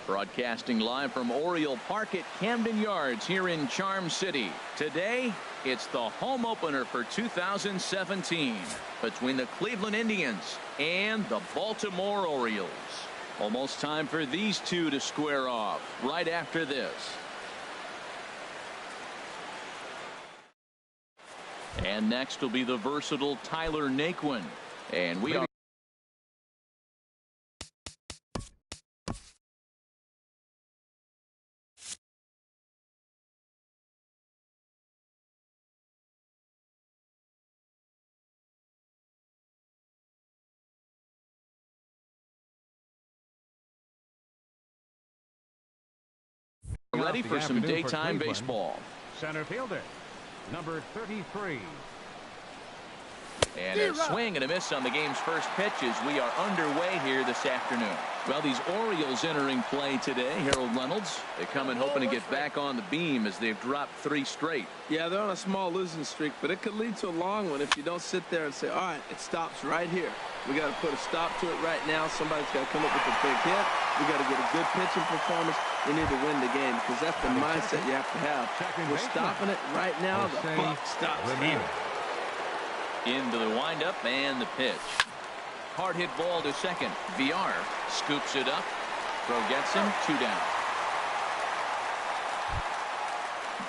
Broadcasting live from Oriole Park at Camden Yards here in Charm City. Today, it's the home opener for 2017 between the Cleveland Indians and the Baltimore Orioles. Almost time for these two to square off right after this. And next will be the versatile Tyler Naquin. And we are ready for some daytime baseball. Center fielder, number 33. And a swing and a miss on the game's first pitch as we are underway here this afternoon. Well, these Orioles entering play today. Harold Reynolds, they come in hoping to get back on the beam as they've dropped 3 straight. Yeah, they're on a small losing streak, but it could lead to a long one if you don't sit there and say, all right, it stops right here. We got to put a stop to it right now. Somebody's got to come up with a big hit. We got to get a good pitching performance. We need to win the game because that's the mindset you have to have. We're stopping it right now. The buck stops here. Into the windup and the pitch. Hard hit ball to second. VR scoops it up. Throw gets him. 2 down.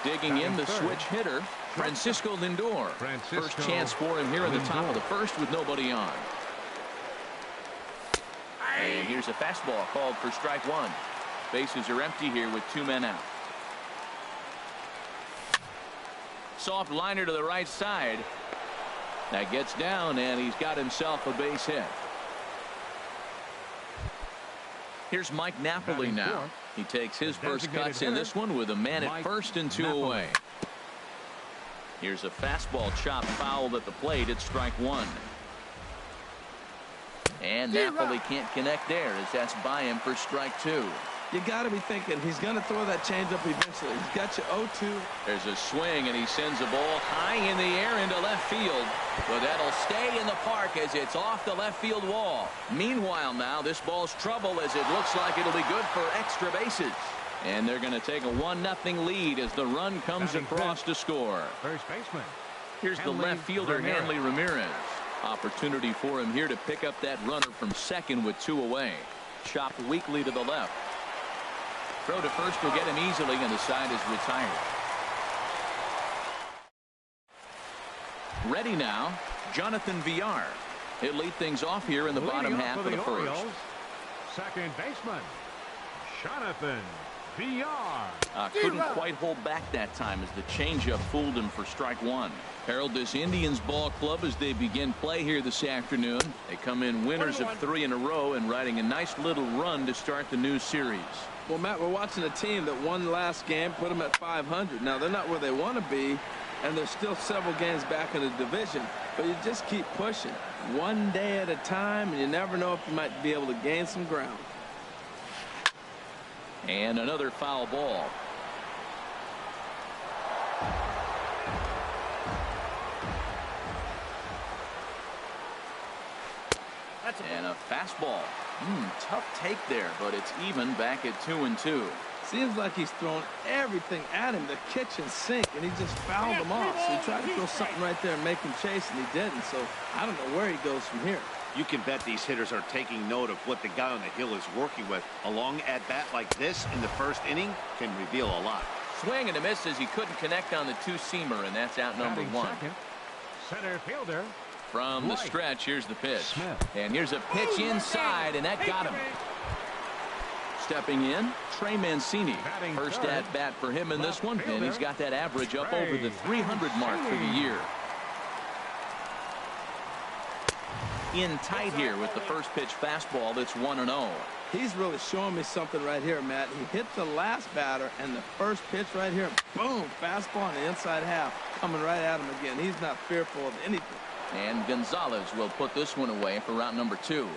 Digging in the switch hitter, Francisco Lindor. First chance for him here in the top of the first with nobody on. And here's a fastball called for strike 1. Bases are empty here with 2 men out. Soft liner to the right side. That gets down, and he's got himself a base hit. Here's Mike Napoli now. He takes his first cuts in this one with a man at first and 2 away. Here's a fastball chopped foul at the plate. It's strike 1. And Napoli can't connect there as that's by him for strike 2. You got to be thinking he's going to throw that changeup eventually. He's got you 0-2. There's a swing, and he sends a ball high in the air into left field. But that'll stay in the park as it's off the left field wall. Meanwhile, now this ball's trouble as it looks like it'll be good for extra bases. And they're going to take a 1-0 lead as the run comes across to score. First baseman. Here's the left fielder, Hanley Ramirez. Opportunity for him here to pick up that runner from second with 2 away. Chopped weakly to the left. Throw to first will get him easily, and the side is retired. Ready now, Jonathan VR. He'll lead things off here in the bottom half of the first. Second baseman, Jonathan VR. Couldn't quite hold back that time as the changeup fooled him for strike 1. Harold, this Indians ball club as they begin play here this afternoon. They come in winners of 3 in a row and riding a nice little run to start the new series. Well, Matt, we're watching a team that won the last game, put them at 500. Now, they're not where they want to be, and there's still several games back in the division, but you just keep pushing one day at a time, and you never know if you might be able to gain some ground. And another foul ball. And a fastball. Tough take there, but it's even back at 2-2. Seems like he's thrown everything at him, the kitchen sink, and he just fouled them off. So he tried to throw something right there and make him chase, and he didn't. So I don't know where he goes from here. You can bet these hitters are taking note of what the guy on the hill is working with. A long at-bat like this in the first inning can reveal a lot. Swing and a miss as he couldn't connect on the 2-seamer, and that's out number 1. Center fielder. From the stretch, here's the pitch. And here's a pitch inside, and that got him. Stepping in, Trey Mancini. First at bat for him in this one, and he's got that average up over the 300 mark for the year. In tight here with the first pitch fastball that's 1-0. He's really showing me something right here, Matt. He hit the last batter, and the first pitch right here, boom, fastball on the inside half, coming right at him again. He's not fearful of anything. And Gonzalez will put this one away for route number 2.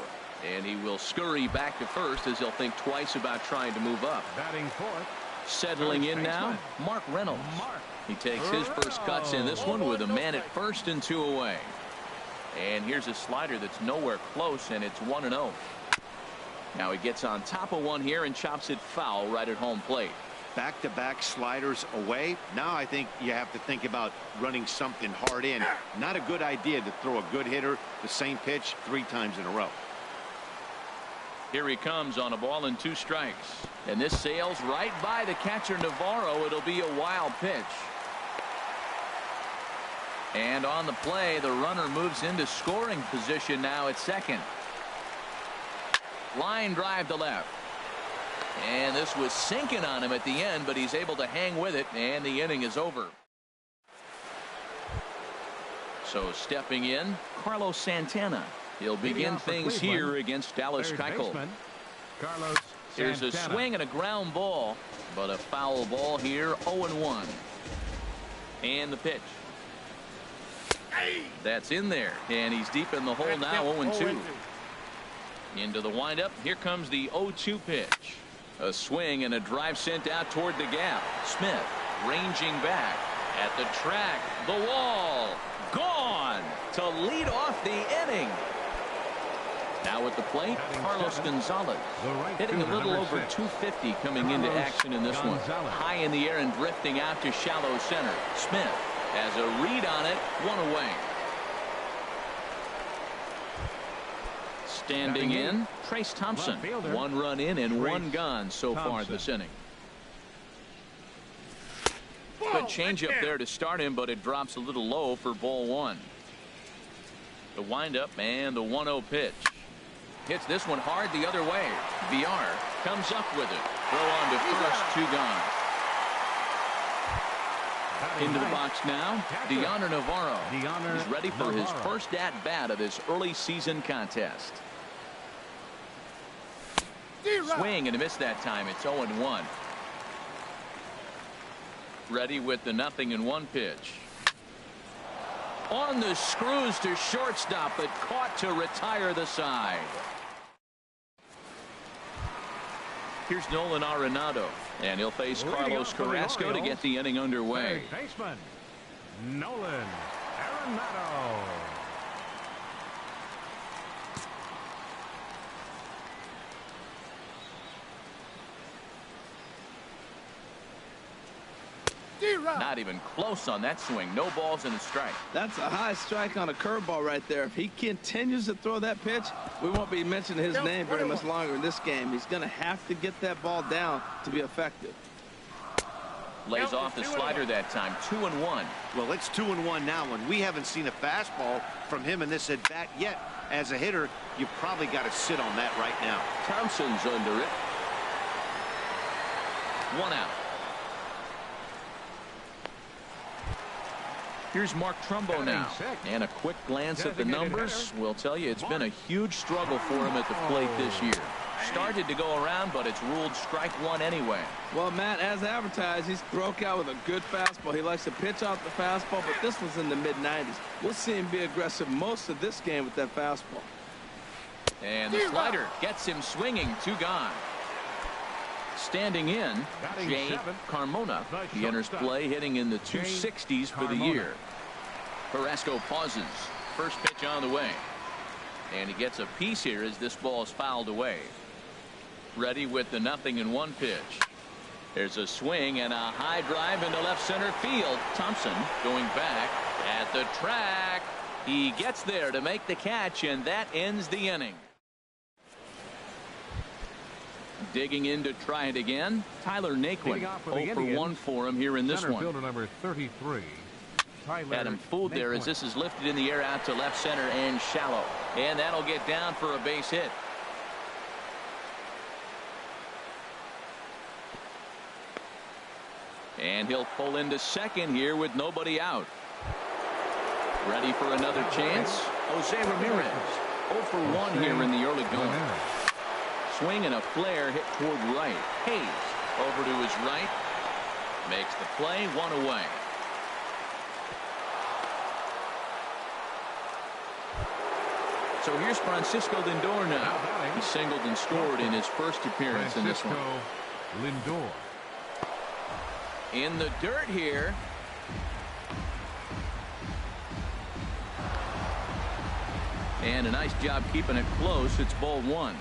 And he will scurry back to first as he'll think twice about trying to move up. Batting fourth. Settling in now, Mark Reynolds. He takes his first cuts in this one with a man at first and 2 away. And here's a slider that's nowhere close, and it's 1-0. Now he gets on top of one here and chops it foul right at home plate. Back-to-back sliders away. Now I think you have to think about running something hard in. Not a good idea to throw a good hitter the same pitch 3 times in a row. Here he comes on a ball and 2 strikes. And this sails right by the catcher Navarro. It'll be a wild pitch. And on the play, the runner moves into scoring position now at second. Line drive to left. And this was sinking on him at the end, but he's able to hang with it, and the inning is over. So stepping in, Carlos Santana. He'll begin things here against Dallas Keuchel. Here's a swing and a ground ball, but a foul ball here, 0-1. And the pitch. That's in there, and he's deep in the hole now, 0-2. Into the windup. Here comes the 0-2 pitch. A swing and a drive sent out toward the gap. Smith ranging back at the track. The wall. Gone to lead off the inning. Now at the plate, Carlos Gonzalez. Hitting a little over 250 coming into action in this one. High in the air and drifting out to shallow center. Smith has a read on it. 1 away. Standing in, Trace Thompson. 1 run in and 1 gone so far this inning. Good changeup there to start him, but it drops a little low for ball 1. The windup and the 1-0 pitch. Hits this one hard the other way. VR comes up with it. Throw on to first, 2 gone. Into the box now, Deoner Navarro. He's ready for his first at-bat of this early season contest. Swing and a miss that time. It's 0-1. Ready with the 0-1 pitch. On the screws to shortstop, but caught to retire the side. Here's Nolan Arenado, and he'll face Carlos Carrasco to get the inning underway. Baseman Nolan Arenado. Not even close on that swing. No balls and a strike. That's a high strike on a curveball right there. If he continues to throw that pitch, we won't be mentioning his name very much longer in this game. He's going to have to get that ball down to be effective. Lays off the slider that time. 2-1. Well, it's 2-1 now, and we haven't seen a fastball from him in this at bat yet. As a hitter, you've probably got to sit on that right now. Thompson's under it. 1 out. Here's Mark Trumbo now, and a quick glance at the numbers will tell you it's been a huge struggle for him at the plate this year. Started to go around, but it's ruled strike 1 anyway. Well, Matt, as advertised, he's broke out with a good fastball. He likes to pitch out the fastball, but this was in the mid-90s. We'll see him be aggressive most of this game with that fastball. And the slider gets him swinging. 2 gone. Standing in, Jay Carmona. He enters play hitting in the 260s for the year. Carrasco pauses. First pitch on the way. And he gets a piece here as this ball is fouled away. Ready with the 0-1 pitch. There's a swing and a high drive into left center field. Thompson going back at the track. He gets there to make the catch, and that ends the inning. Digging in to try it again, Tyler Naquin. 0 for 1 for him here in this one. Fielder number 33. Had him fooled there as this is lifted in the air out to left center and shallow. And that'll get down for a base hit. And he'll pull into second here with nobody out. Ready for another chance. Jose Ramirez. 0 for 1 here in the early going. Swing and a flare hit toward right. Hayes over to his right. Makes the play. 1 away. So here's Francisco Lindor now. He singled and scored in his first appearance in this one. Lindor. In the dirt here. And a nice job keeping it close. It's ball 1.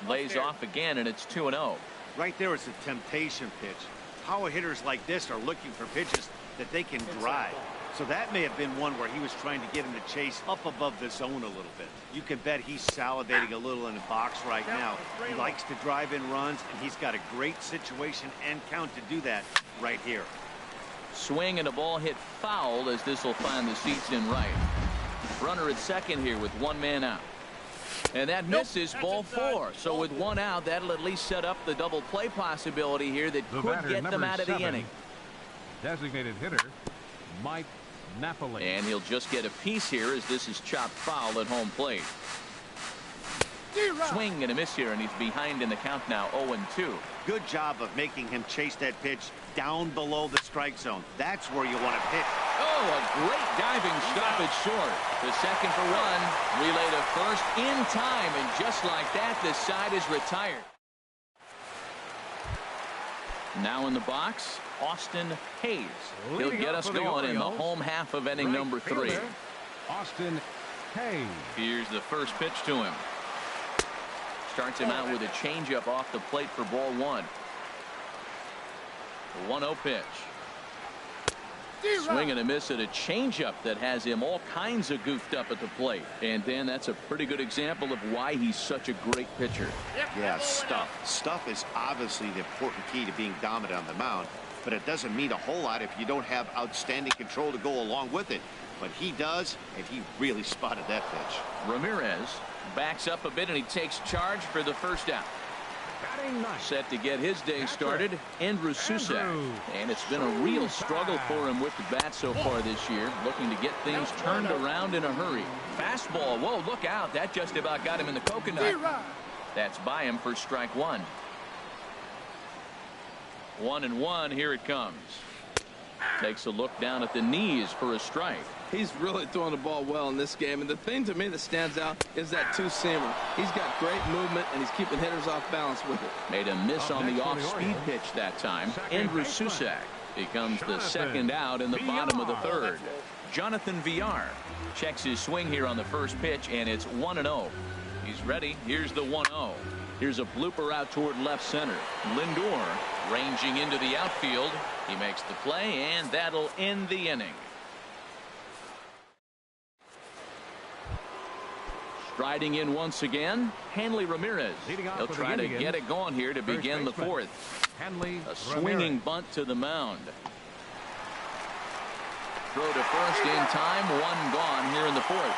Lays off again, and it's 2-0. Right there is a temptation pitch. Power hitters like this are looking for pitches that they can drive. So that may have been one where he was trying to get him to chase up above the zone a little bit. You can bet he's salivating a little in the box right now. He likes to drive in runs, and he's got a great situation and count to do that right here. Swing and a ball hit foul as this will find the seats in right. Runner at second here with one man out. And that misses, ball 4. So with one out, that'll at least set up the double play possibility here that could get them out of the inning. Designated hitter, Mike Napoli. And he'll just get a piece here as this is chopped foul at home plate. Swing and a miss here, and he's behind in the count now, 0-2. Good job of making him chase that pitch down below the strike zone. That's where you want to pitch. Oh, a great diving stoppage short. The second for run, relay to first in time, and just like that, the side is retired. Now in the box, Austin Hayes. He'll get us going in the home half of inning number 3. Austin Hayes. Here's the first pitch to him. Starts him out with a changeup off the plate for ball 1. The 1-0 pitch. Swing and a miss at a changeup that has him all kinds of goofed up at the plate. And Dan, that's a pretty good example of why he's such a great pitcher. Yeah, stuff is obviously the important key to being dominant on the mound, but it doesn't mean a whole lot if you don't have outstanding control to go along with it. But he does, and he really spotted that pitch. Ramirez backs up a bit, and he takes charge for the first out. Set to get his day started, Andrew Susak. And it's been a real struggle for him with the bat so far this year, looking to get things turned around in a hurry. Fastball, whoa, look out, that just about got him in the coconut. That's by him for strike 1. 1-1, here it comes. Takes a look down at the knees for a strike. He's really throwing the ball well in this game, and the thing to me that stands out is that two-seamer. He's got great movement, and he's keeping hitters off balance with it. Made a miss on the off-speed pitch that time. Andrew Susak becomes the second out in the bottom of the 3rd. Jonathan Villar checks his swing here on the first pitch, and it's 1-0. He's ready. Here's the 1-0. Here's a blooper out toward left center. Lindor ranging into the outfield. He makes the play, and that'll end the inning. Striding in once again, Hanley Ramirez. He'll try to get it going here to begin the 4th. A swinging bunt to the mound. Throw to first in time, 1 gone here in the 4th.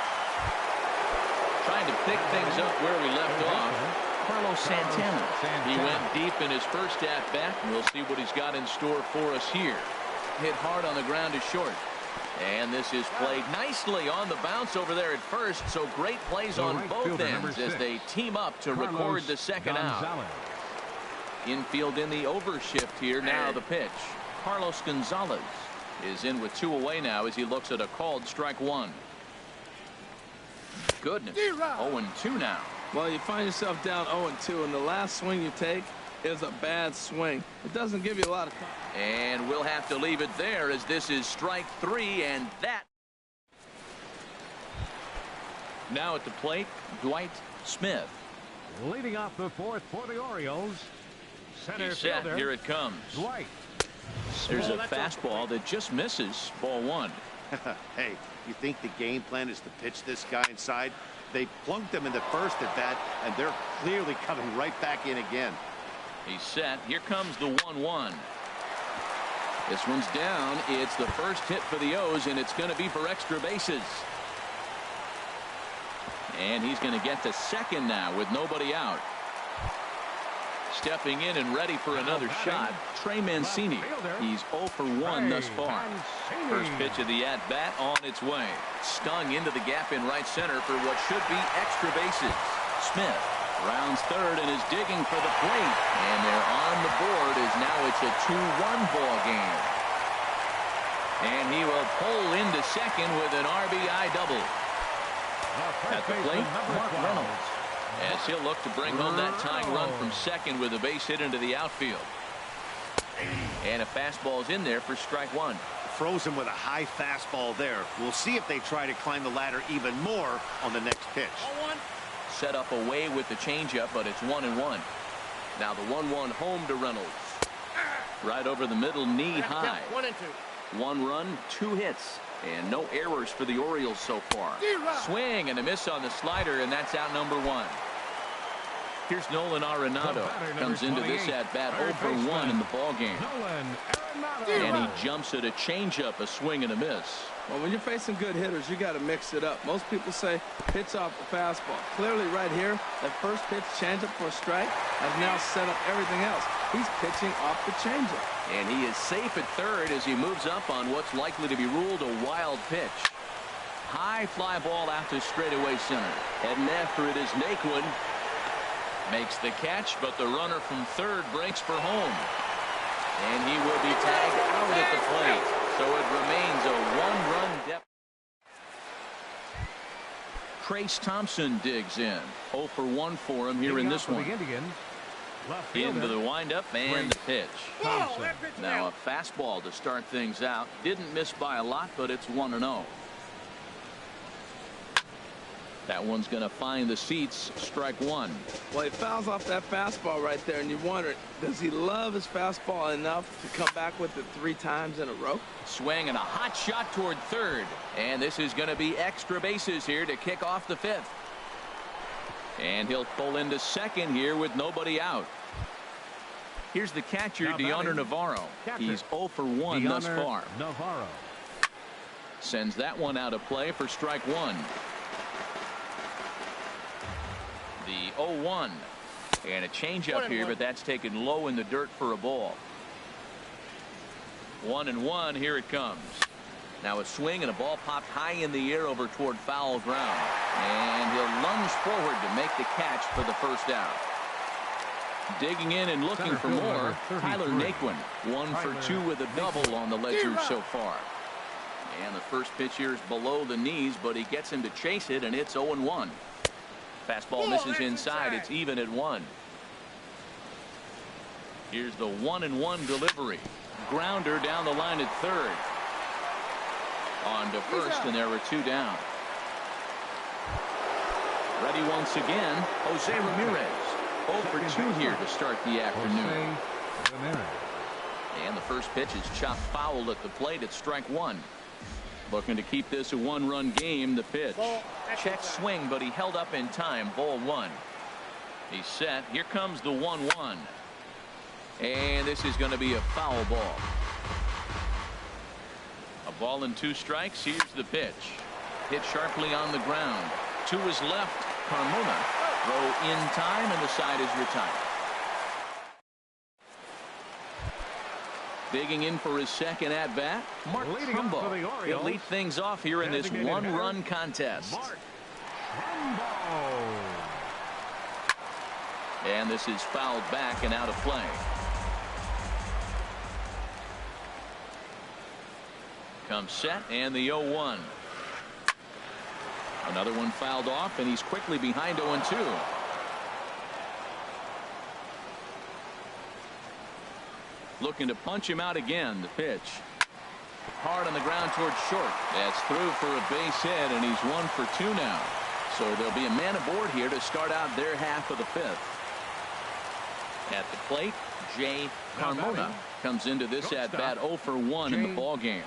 Trying to pick things up where we left off. Carlos Santana. He went deep in his first at-bat, and we'll see what he's got in store for us here. Hit hard on the ground to short. And this is played nicely on the bounce over there at first, so great plays on both ends as they team up to record the second out. Infield in the overshift here. Now the pitch. Carlos Gonzalez is in with 2 away now as he looks at a called strike 1. Goodness. 0-2 now. Well, you find yourself down 0-2, and the last swing you take is a bad swing. It doesn't give you a lot of time. And we'll have to leave it there as this is strike 3, and that. Now at the plate, Dwight Smith. Leading off the 4th for the Orioles, center set. fielder. Here it comes. Dwight. There's a fastball that just misses. Ball 1. Hey, you think the game plan is to pitch this guy inside? They plunked him in the first at bat, and they're clearly coming right back in again. He's set. Here comes the 1-1. This one's down. It's the first hit for the O's, and it's going to be for extra bases. And he's going to get to second now with nobody out. Stepping in and ready for another shot, Trey Mancini. He's 0 for 1 thus far. First pitch of the at-bat on its way. Stung into the gap in right center for what should be extra bases. Smith rounds third and is digging for the plate. And they're on the board as now it's a 2-1 ball game. And he will pull into second with an RBI double. At the plate, Mark Reynolds, as he'll look to bring home that tying run from second with a base hit into the outfield. And a fastball's in there for strike 1. Froze him with a high fastball there. We'll see if they try to climb the ladder even more on the next pitch. set up away with the changeup, but it's 1-1. Now the 1-1 home to Reynolds. Right over the middle, knee high. 1-2. 1 run, 2 hits, and no errors for the Orioles so far. Swing and a miss on the slider, and that's out number 1. Here's Nolan Arenado. Comes into this at bat 0 for 1 in the ball game. And he jumps at a changeup, a swing and a miss. Well, when you're facing good hitters, you got to mix it up. Most people say pitch off the fastball. Clearly right here, that first pitch changeup for a strike has now set up everything else. He's pitching off the changeup. And he is safe at third as he moves up on what's likely to be ruled a wild pitch. High fly ball out to straightaway center. Heading after it is Naquin. Makes the catch, but the runner from third breaks for home. And he will be tagged out at the plate. So it remains a 1-run deficit. Trace Thompson digs in. 0 for 1 for him here in this one. Into the windup and the pitch. Now a fastball to start things out. Didn't miss by a lot, but it's 1-0. That one's going to find the seats. Strike 1. Well, he fouls off that fastball right there, and you wonder, does he love his fastball enough to come back with it 3 times in a row? Swing and a hot shot toward third. And this is going to be extra bases here to kick off the 5th. And he'll pull into second here with nobody out. Here's the catcher, Deoner Navarro. He's 0 for 1 thus far. Navarro sends that one out of play for strike 1. The 0-1. And a changeup here, but that's taken low in the dirt for a ball. 1-1. Here it comes. Now a swing and a ball popped high in the air over toward foul ground. And he'll lunge forward to make the catch for the first out. Digging in and looking for more, Tyler Naquin. 1 for 2 with a double on the ledger so far. And the first pitch here is below the knees, but he gets him to chase it, and it's 0-1. Fastball misses inside. It's even at 1. Here's the 1-1 delivery. Grounder down the line at third. On to first, and there are 2 down. Ready once again, Jose Ramirez. 0 for 2 here to start the afternoon. And the first pitch is chopped foul at the plate at strike 1. Looking to keep this a 1-run game. The pitch. Check swing, but he held up in time. Ball 1. He's set. Here comes the 1-1. And this is going to be a foul ball. A ball and 2 strikes. Here's the pitch. Hit sharply on the ground. To his left. Carmona. Throw in time, and the side is retired. Digging in for his second at-bat, Mark Trumbo. He'll lead things off here in this 1-run contest. And this is fouled back and out of play. Comes set, and the 0-1. Another one fouled off, and he's quickly behind 0-2. Looking to punch him out again. The pitch. Hard on the ground towards short. That's through for a base hit, and he's 1 for 2 now. So there'll be a man aboard here to start out their half of the 5th. At the plate, Jay Carmona comes into this at bat 0 for 1 in the ball game.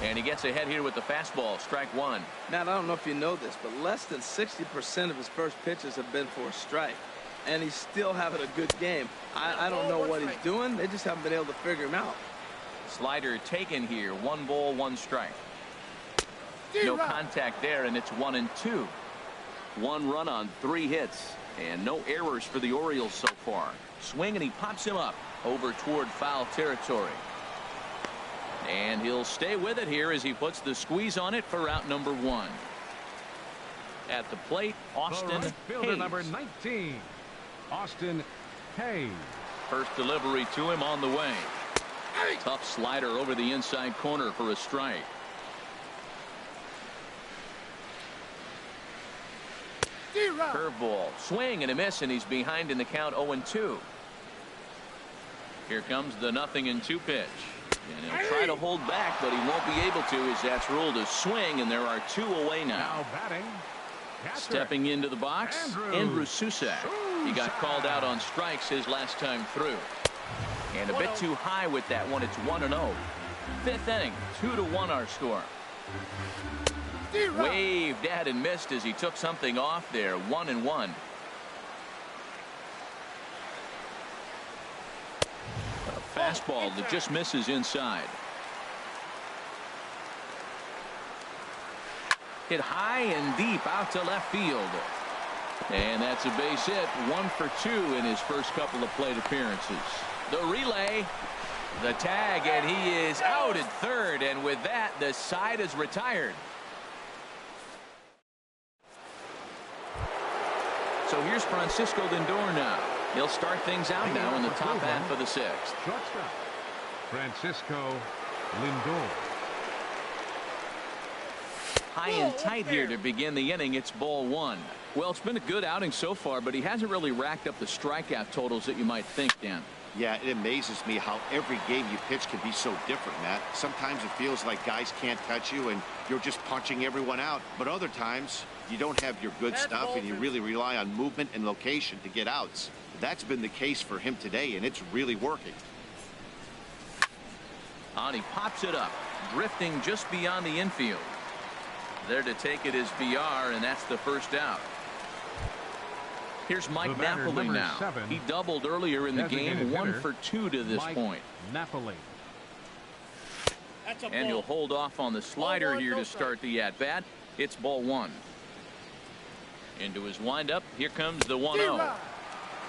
And he gets ahead here with the fastball. Strike 1. Matt, I don't know if you know this, but less than 60% of his first pitches have been for a strike. And he's still having a good game. I don't know what he's doing. They just haven't been able to figure him out. Slider taken here. 1 ball, 1 strike. No contact there, and it's 1-2. 1 run on 3 hits. And no errors for the Orioles so far. Swing, and he pops him up over toward foul territory. And he'll stay with it here as he puts the squeeze on it for out number 1. At the plate, Austin Hayes. Number 19. Austin Hayes. First delivery to him on the way. Tough slider over the inside corner for a strike. Curveball, swing and a miss, and he's behind in the count 0-2. Here comes the 0-2 pitch. And he'll try to hold back, but he won't be able to as that's ruled a swing, and there are 2 away now. Now batting, Stepping into the box, Andrew Susak. He got called out on strikes his last time through. And a bit too high with that one. It's 1-0. Fifth inning, 2-1 our score. Waved at and missed as he took something off there. 1-1. A fastball that just misses inside. Hit high and deep out to left field. And that's a base hit. 1 for 2 in his first couple of plate appearances. The relay, the tag, and he is out at third. And with that, the side is retired. So here's Francisco Lindor now. He'll start things out now in the top half of the sixth. Shortstop, Francisco Lindor. High and tight here to begin the inning. It's ball one. Well, it's been a good outing so far, but he hasn't really racked up the strikeout totals that you might think, Dan. Yeah, it amazes me how every game you pitch can be so different, Matt. Sometimes it feels like guys can't touch you and you're just punching everyone out. But other times you don't have your good stuff and you really rely on movement and location to get outs. That's been the case for him today, and it's really working. And he pops it up, drifting just beyond the infield. There to take it is VR, and that's the first out. Here's Mike Napoli now. 7, he doubled earlier in the game. 1 for 2 to this point. Napoli. And he'll hold off on the slider here to start the at-bat. It's ball one. Into his windup. Here comes the 1-0.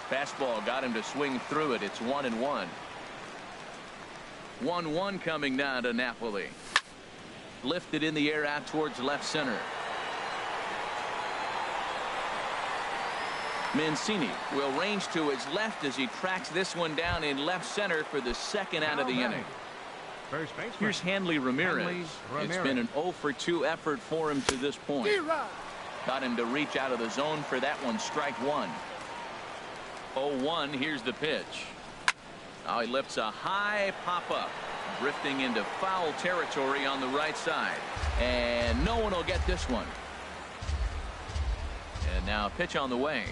Fastball got him to swing through it. It's 1-1. 1-1 coming now to Napoli. Lifted in the air out towards left center. Mancini will range to his left as he tracks this one down in left center for the second out of the inning. Here's Hanley Ramirez. It's been an 0 for 2 effort for him to this point. Got him to reach out of the zone for that one. Strike one. 0-1. Here's the pitch. Now he lifts a high pop up, drifting into foul territory on the right side, and no one will get this one. And now a pitch on the way,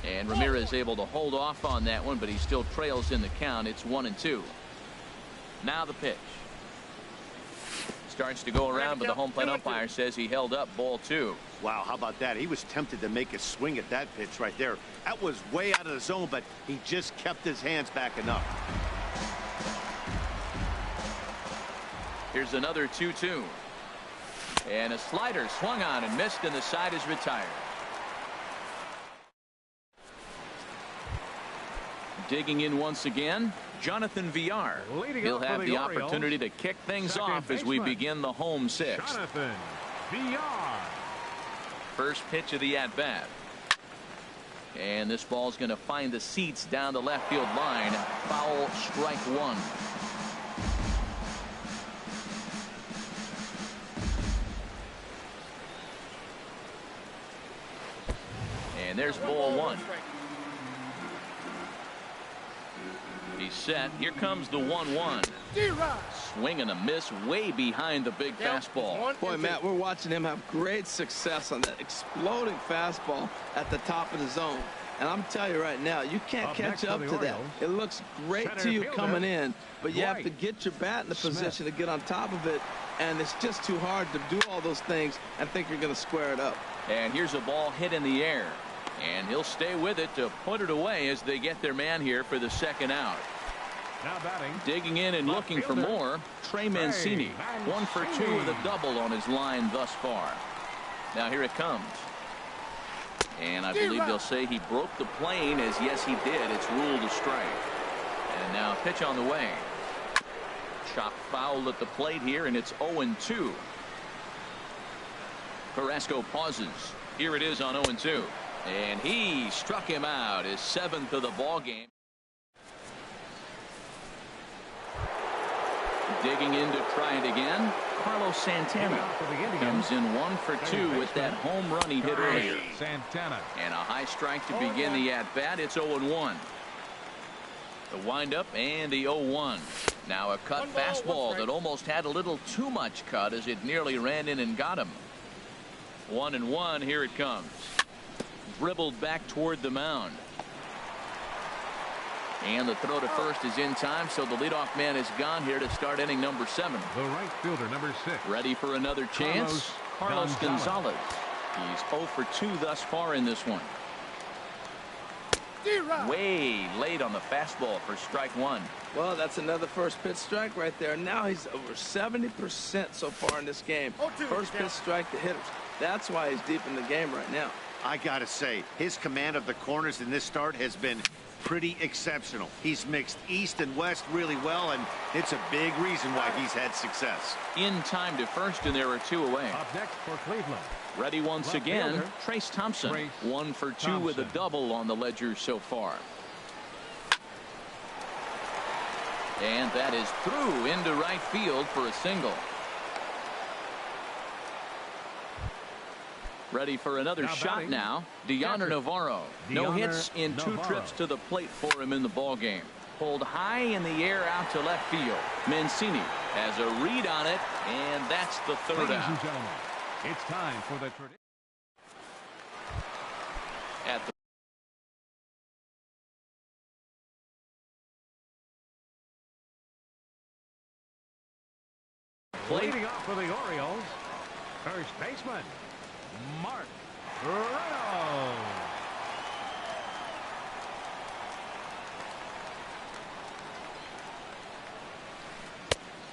and Ramirez able to hold off on that one, but he still trails in the count. It's 1-2. Now the pitch starts to go around, but the home plate umpire says he held up ball 2. Wow, how about that? He was tempted to make a swing at that pitch right there. That was way out of the zone, but he just kept his hands back enough. Here's another 2-2. And a slider swung on and missed, and the side is retired. Digging in once again, Jonathan VR. He'll have the opportunity to kick things off as we begin the home sixth. Jonathan VR. First pitch of the at-bat. And this ball's going to find the seats down the left field line. Foul, strike one. And there's ball one. He's set. Here comes the 1-1. Swing and a miss way behind the big fastball. Boy, Matt, we're watching him have great success on that exploding fastball at the top of the zone. And I'm telling you right now, you can't catch up to that. It looks great to you coming in, but you have to get your bat in the position to get on top of it. And it's just too hard to do all those things and think you're going to square it up. And here's a ball hit in the air. And he'll stay with it to put it away as they get their man here for the second out. Now batting. Digging in and looking for more, Trey Mancini. 1 for 2 with a double on his line thus far. Now here it comes. And I believe they'll say he broke the plane, as yes he did. It's ruled a strike. And now pitch on the way. Chopped foul at the plate here, and it's 0-2. Carrasco pauses. Here it is on 0-2. And he struck him out, his 7th of the ball game. Digging in to try it again. Carlos Santana comes in 1 for 2 with that home run he hit earlier. Santana. And a high strike to begin the at-bat. It's 0-1. The windup and the 0-1. Now a cut fastball that almost had a little too much cut as it nearly ran in and got him. 1-1. Here it comes. Dribbled back toward the mound. And the throw to first is in time, so the leadoff man is gone here to start inning number 7. The right fielder, number 6. Ready for another chance. Carlos Gonzalez. He's 0 for 2 thus far in this one. Way late on the fastball for strike 1. Well, that's another first pitch strike right there. Now he's over 70% so far in this game. First pitch strike to hitters. That's why he's deep in the game right now. I gotta say, his command of the corners in this start has been pretty exceptional. He's mixed east and west really well, and it's a big reason why he's had success. In time to first, and there are 2 away. Up next for Cleveland. Ready once again, fielder, Trace Thompson. 1 for 2 with a double on the ledger so far. And that is through into right field for a single. Ready for another shot now. Deoner Navarro. No hits in 2 trips to the plate for him in the ball game. Pulled high in the air out to left field. Mancini has a read on it, and that's the third Ladies out. and gentlemen, it's time for the tradition. At the plate. Leading off for the Orioles, first baseman, Mark Reynolds.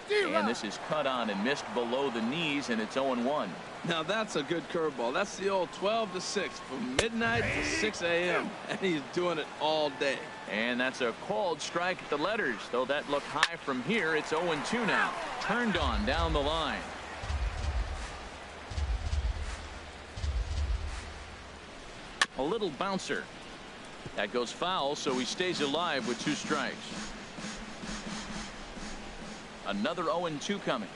And this is cut on and missed below the knees, and it's 0-1. Now that's a good curveball. That's the old 12 to 6 from midnight to 6 a.m. and he's doing it all day. And that's a called strike at the letters. Though that looked high from here, it's 0-2 now. Turned on down the line. A little bouncer. That goes foul, so he stays alive with 2 strikes. Another 0-2 coming.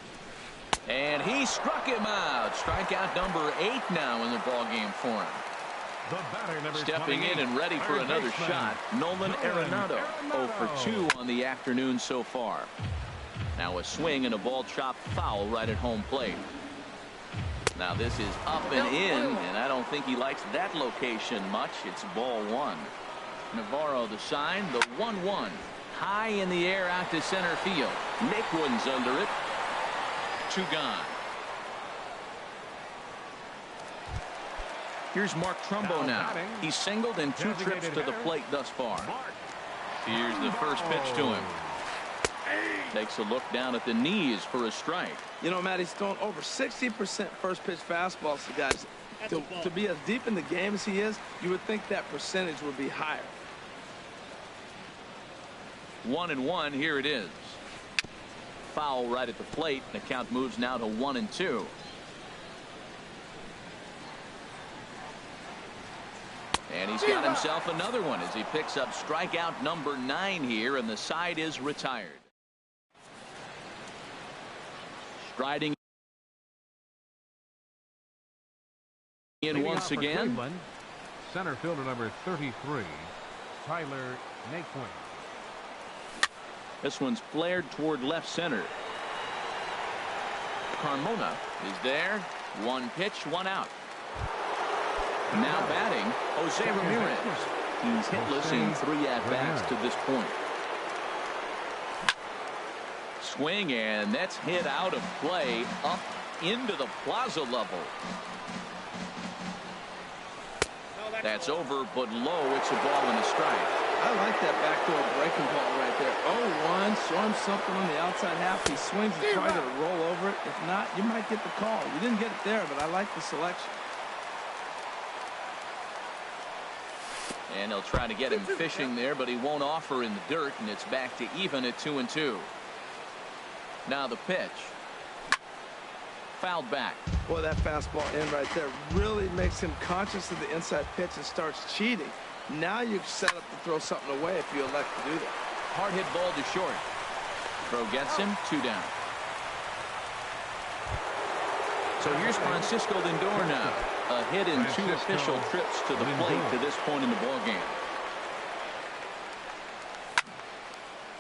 And he struck him out. Strikeout number 8 now in the ballgame for him. The batter, number Stepping in and ready for another shot, Nolan Arenado. 0 for 2 on the afternoon so far. Now a swing and a ball chopped foul right at home plate. Now this is up and in, and I don't think he likes that location much. It's ball 1. Navarro the sign, the 1-1. High in the air out to center field. Naquin's under it. 2 gone. Here's Mark Trumbo now. He's singled in 2 trips to the plate thus far. Here's the first pitch to him. Takes a look down at the knees for a strike. You know, Matt, he's thrown over 60% first pitch fastballs to guys. To be as deep in the game as he is, you would think that percentage would be higher. 1-1. Here it is. Foul right at the plate. The count moves now to 1-2. And he's got himself another one as he picks up strikeout number 9 here, and the side is retired. Striding in once again. Cleveland, center fielder number 33, Tyler Naquin. This one's flared toward left center. Carmona is there. 1 pitch, 1 out. Now batting, Jose Ramirez. He's hitless in 3 at-bats to this point. Swing, and that's hit out of play up into the plaza level. That's over, but low. It's a ball and a strike. I like that backdoor breaking ball right there. 0-1, show him something on the outside half. He swings and tries to roll over it. If not, you might get the call. You didn't get it there, but I like the selection. And they'll try to get him fishing there, but he won't offer in the dirt, and it's back to even at 2-2. Now the pitch. Fouled back. Boy, that fastball in right there really makes him conscious of the inside pitch and starts cheating. Now you're set up to throw something away if you elect to do that. Hard hit ball to short. Throw gets him, 2 down. So here's Francisco Lindor now. A hit in 2 official trips to the plate to this point in the ballgame.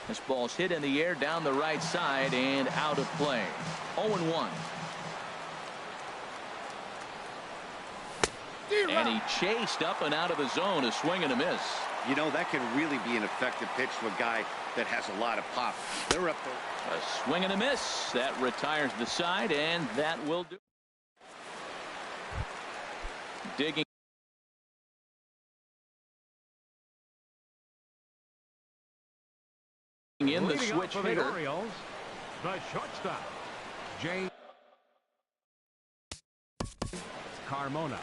This ball's hit in the air down the right side and out of play. 0-1. And he chased up and out of the zone, a swing and a miss. You know, that can really be an effective pitch to a guy that has a lot of pop. They're up there. A swing and a miss. That retires the side, and that will do. Digging in the switch hitter. Orioles, the shortstop, Carmona.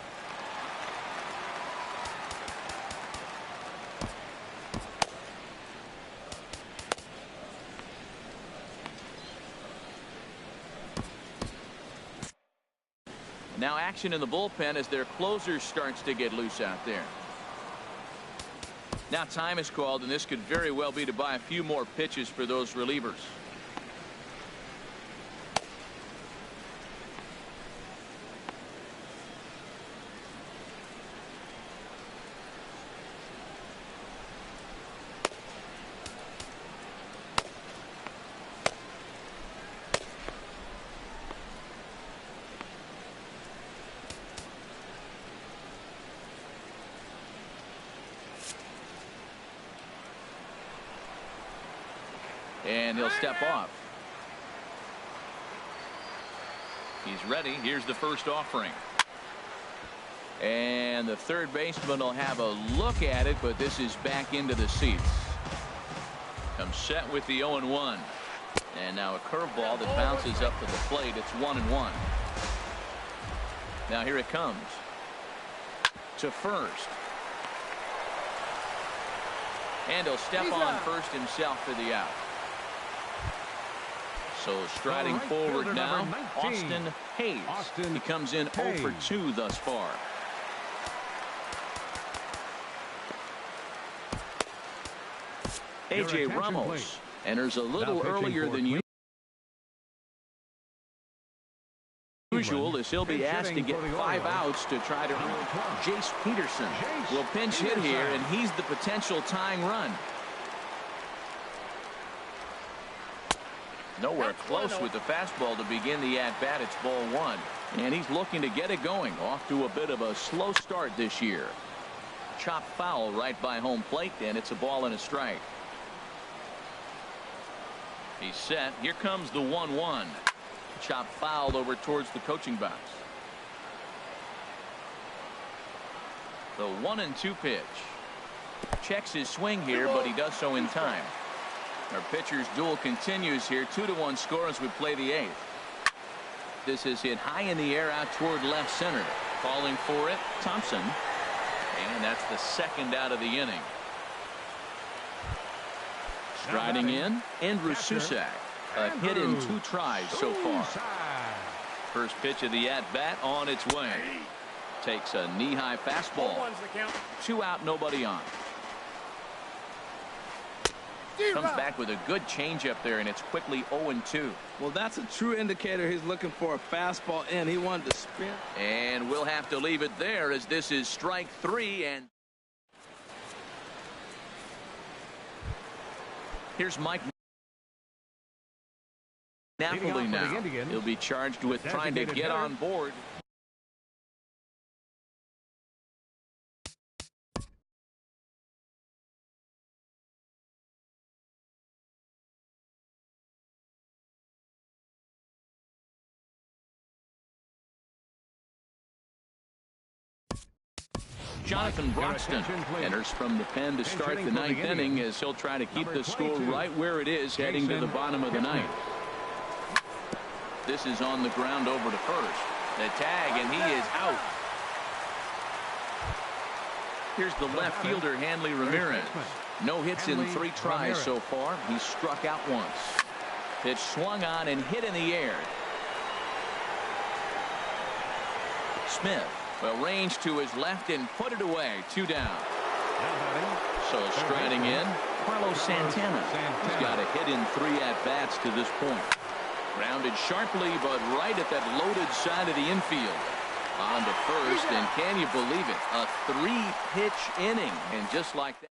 Now action in the bullpen as their closer starts to get loose out there. Now time is called, and this could very well be to buy a few more pitches for those relievers. And he'll step off. He's ready. Here's the first offering. And the third baseman will have a look at it, but this is back into the seats. Comes set with the 0-1. And now a curveball that bounces up to the plate. It's 1-1. Now here it comes. To first. And he'll step on first himself for the out. So striding forward now, Austin Hayes. He comes in 0 for 2 thus far. A.J. Ramos enters a little earlier than usual as he'll be asked to get 5 outs to try to earn. Jace Peterson will pinch hit here, and he's the potential tying run. Nowhere close with the fastball to begin the at-bat. It's ball 1. And he's looking to get it going. Off to a bit of a slow start this year. Chopped foul right by home plate, and it's a ball and a strike. He's set. Here comes the 1-1. Chopped foul over towards the coaching box. The 1-2 pitch. Checks his swing here, but he does so in time. Our pitcher's duel continues here. 2-1 score as we play the 8th. This is hit high in the air out toward left center. Calling for it, Thompson. And that's the second out of the inning. Striding in, Andrew Susac. A hit in 2 tries so far. First pitch of the at-bat on its way. Takes a knee-high fastball. 2 out, nobody on. Comes back with a good changeup there, and it's quickly 0-2. Well, that's a true indicator he's looking for a fastball in. He wanted to spin. And we'll have to leave it there as this is strike 3. And here's Mike Napoli now. He'll be charged with trying to get on board. Jonathan Broxton enters from the pen to start the 9th inning as he'll try to keep the score right where it is heading to the bottom of the 9th. This is on the ground over to first. The tag, and he is out. Here's the left fielder, Hanley Ramirez. No hits in 3 tries so far. He's struck out once. Pitch swung on and hit in the air. Smith will range to his left and put it away. 2 down. So striding in, Carlos Santana. He's got a hit in 3 at-bats to this point. Grounded sharply, but right at that loaded side of the infield. On to first, and can you believe it? A 3-pitch inning, and just like that.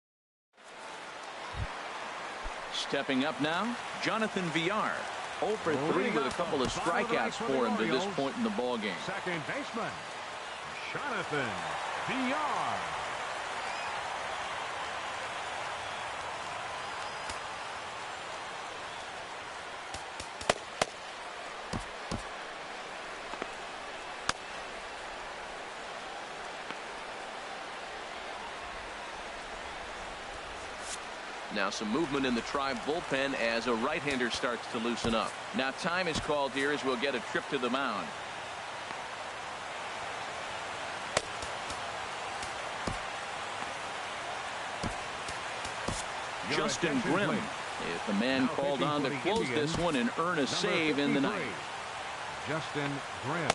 Stepping up now, Jonathan Villar. 0 for 3 with a couple of strikeouts for him to this point in the ballgame. Second baseman, Jonathan beyond. Now some movement in the Tribe bullpen as a right-hander starts to loosen up. Now time is called here as we'll get a trip to the mound. Justin Grimm is the man called on to close this one and earn a save in the ninth. Justin Grimm.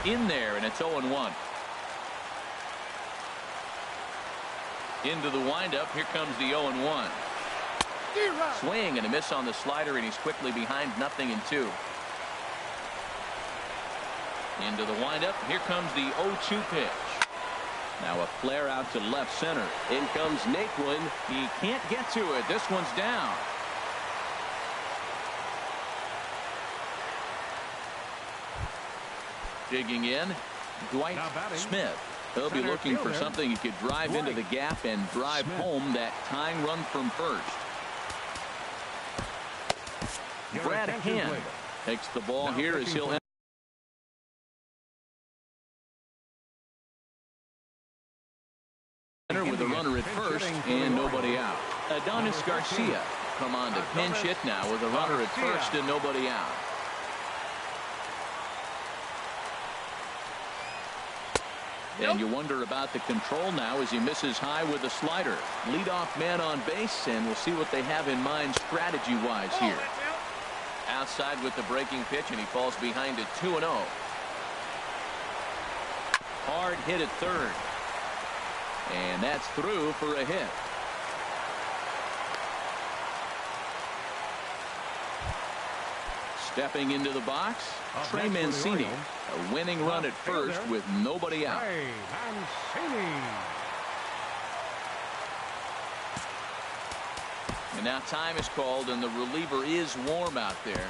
In there, and it's 0-1. Into the windup. Here comes the 0-1. Swing and a miss on the slider, and he's quickly behind 0-2. Into the windup. Here comes the 0-2 pitch. Now a flare out to left center. In comes Naquin. He can't get to it. This one's down. Digging in, Dwight Smith. He'll be looking for something he could drive into the gap and drive home that tying run from first. Brad Hand takes the ball here as he'll enter with a runner at first and nobody out. Adonis Garcia come on to pinch hit now with a runner at first and nobody out. And you wonder about the control now as he misses high with a slider. Leadoff man on base, and we'll see what they have in mind strategy-wise here. Outside with the breaking pitch, and he falls behind at 2-0. Hard hit at third. And that's through for a hit. Stepping into the box, Trey Mancini. A winning run at first with nobody out. And now time is called, and the reliever is warm out there.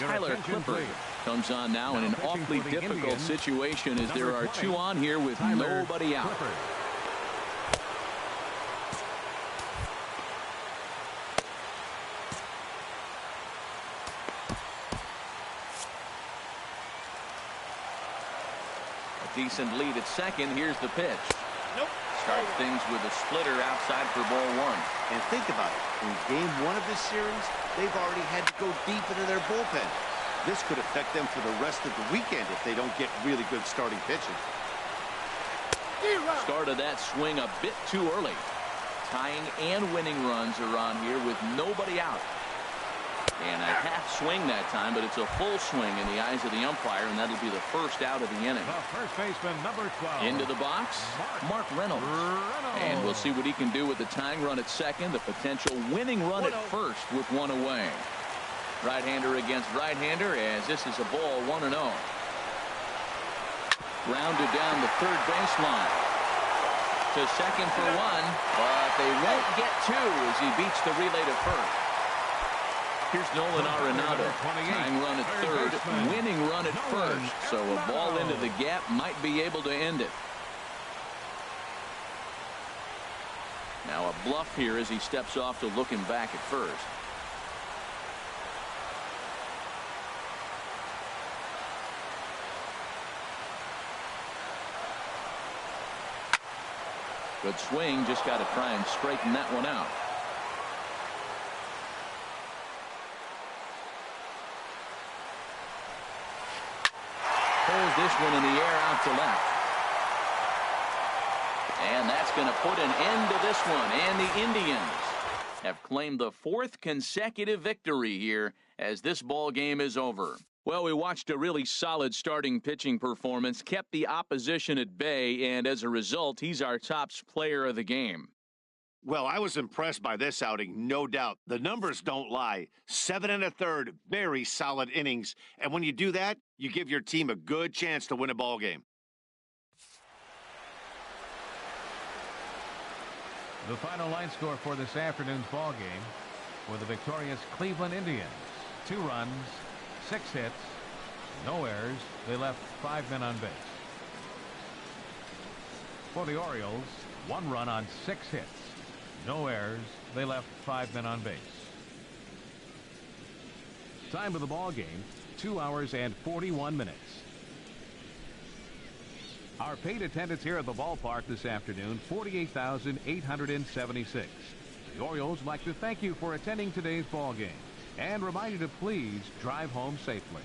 Tyler Clippard comes on now in an awfully difficult situation as there are two on here with nobody out. Decent lead at second. Here's the pitch. Starts things with a splitter outside for ball one. And think about it. In game one of this series, they've already had to go deep into their bullpen. This could affect them for the rest of the weekend if they don't get really good starting pitching. Started that swing a bit too early. Tying and winning runs are on here with nobody out. And a half swing that time, but it's a full swing in the eyes of the umpire, and that'll be the first out of the inning. The first baseman, number 12. Into the box, Mark Reynolds. And we'll see what he can do with the tying run at second, the potential winning run at first with one away. Right-hander against right-hander as this is a ball 1-0. Grounded down the third baseline. To second for one, but they won't get two as he beats the relay to first. Here's Nolan Arenado. Tying run at third, winning run at first. So a ball into the gap might be able to end it. Now a bluff here as he steps off to looking back at first. Good swing, just got to try and straighten that one out. Pulls this one in the air out to left. And that's going to put an end to this one. And the Indians have claimed the fourth consecutive victory here as this ball game is over. Well, we watched a really solid starting pitching performance, kept the opposition at bay, and as a result, he's our top player of the game. Well, I was impressed by this outing, no doubt. The numbers don't lie. 7 1/3, very solid innings. And when you do that, you give your team a good chance to win a ball game. The final line score for this afternoon's ball game for the victorious Cleveland Indians. 2 runs, 6 hits, no errors. They left 5 men on base. For the Orioles, 1 run on 6 hits, no errors. They left 5 men on base. Time of the ball game, 2 hours and 41 minutes. Our paid attendance here at the ballpark this afternoon, 48,876. The Orioles would like to thank you for attending today's ball game and remind you to please drive home safely.